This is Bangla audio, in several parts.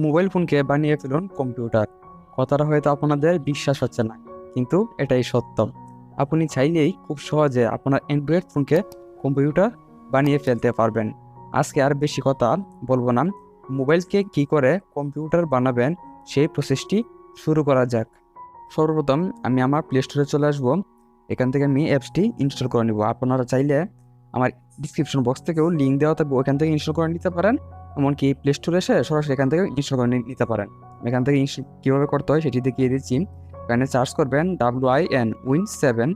মোবাইল ফোনকে বানিয়ে ফেলুন কম্পিউটার। কথাটা হয়তো আপনাদের বিশ্বাস হচ্ছে না, কিন্তু এটাই সত্য। আপনি চাইলেই খুব সহজে আপনার অ্যান্ড্রয়েড ফোনকে কম্পিউটার বানিয়ে ফেলতে পারবেন। আজকে আর বেশি কথা বলবো না, মোবাইলকে কি করে কম্পিউটার বানাবেন সেই প্রসেসটি শুরু করা যাক। সর্বপ্রথম আমি আমার প্লে স্টোরে চলে আসবো। এখান থেকে আমি অ্যাপসটি ইনস্টল করে নিব। আপনারা চাইলে আমার ডিসক্রিপশন বক্স থেকেও লিঙ্ক দেওয়া থাকবে, ওইখান থেকে ইনস্টল করে নিতে পারেন। এমনকি প্লে স্টোরে এসে সরাসরি এখান থেকে ইনস্টল করে নিতে পারেন। এখান থেকে ইনস্টল কীভাবে করতে হয় সেটি দেখিয়ে দিচ্ছি। এখানে সার্চ করবেন WIN7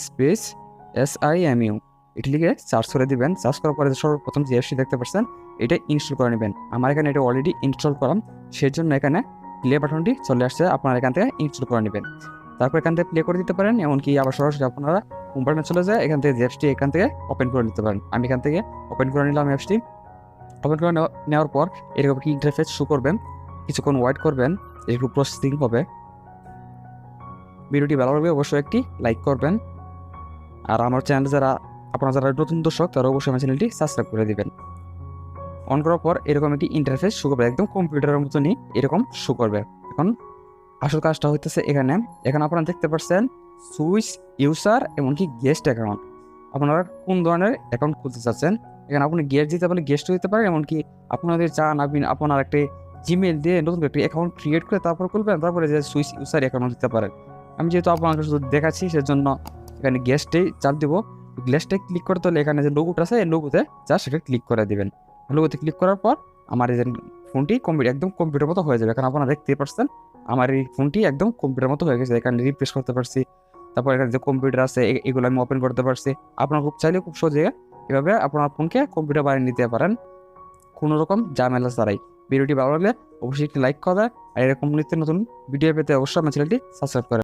স্পেস SIMU, এটি লিখে সার্চ করে দিবেন। সার্চ করার পরে সর্বপ্রথম যে অ্যাপসটি দেখতে পাচ্ছেন এটা ইনস্টল করে নেবেন। আমার এখানে এটা অলরেডি ইনস্টল করাম, সেই জন্য এখানে প্লে বাটনটি চলে আসছে, আপনারা এখান থেকে ইনস্টল করে নেবেন। তারপর এখান থেকে প্লে করে দিতে পারেন, এমনকি আবার সরাসরি আপনারা হোম বাটনে চলে যায়, এখান থেকে যে অ্যাপসটি এখান থেকে ওপেন করে নিতে পারেন। আমি এখান থেকে ওপেন করে নিলাম অ্যাপসটি। ওপেন করে নেওয়ার পর এরকম কি ইন্টারফেস শো করবেন, কিছুক্ষণ ওয়েট করবেন, একটু প্রসেসিং হবে। ভিডিওটি ভালো লাগবে অবশ্যই একটি লাইক করবেন, আর আমার চ্যানেল আপনারা যারা নতুন দর্শক তারা অবশ্যই আমার চ্যানেলটি সাবস্ক্রাইব করে দিবেন। অন করার পর এরকম একটি ইন্টারফেস শো করবে, একদম কম্পিউটারের মতনই এরকম শো করবে। এখন আসল কাজটা হইতেছে এখানে আপনারা দেখতে পাচ্ছেন সুইচ ইউজার এমনকি গেস্ট অ্যাকাউন্ট। আপনারা কোন ধরনের অ্যাকাউন্ট খুলতে চাচ্ছেন, এখানে আপনি গেস্ট দিতে পারেন, গেস্ট দিতে পারেন, এমনকি আপনাদের চান আপনি আপনার একটা জিমেল দিয়ে নতুন একটি অ্যাকাউন্ট ক্রিয়েট করে তারপর খুলবেন, তারপরে যে সুইচ ইউজার অ্যাকাউন্ট দিতে পারেন। আমি যেহেতু আপনাকে শুধু দেখাচ্ছি সেজন্য এখানে গেস্টেই চাপ দিব। গেস্টে ক্লিক করতে হলে এখানে যে লোগোটা আছে এই লোগোতে জাস্ট সেটা ক্লিক করে দিবেন। লোগোতে ক্লিক করার পর আমার এই যে ফোনটি একদম কম্পিউটার মতো হয়ে যাবে। এখানে আপনারা দেখতে পাচ্ছেন আমার এই ফোনটি একদম কম্পিউটার মতো হয়ে গেছে। এখানে রিফ্রেশ করতে পারছি, তারপর এখানে যে কম্পিউটার আছে এগুলো আমি ওপেন করতে পারছি। আপনারা খুব চাইলে খুব সহজে এভাবে আপনার ফোনকে কম্পিউটার বানিয়ে নিতে পারেন কোনো রকম ঝামেলা ছাড়াই। ভিডিওটি ভালো লাগলে অবশ্যই একটি লাইক করা, আর এরকম নিত্য নতুন ভিডিও পেতে অবশ্যই আমার চ্যানেলটি সাবস্ক্রাইব করেন।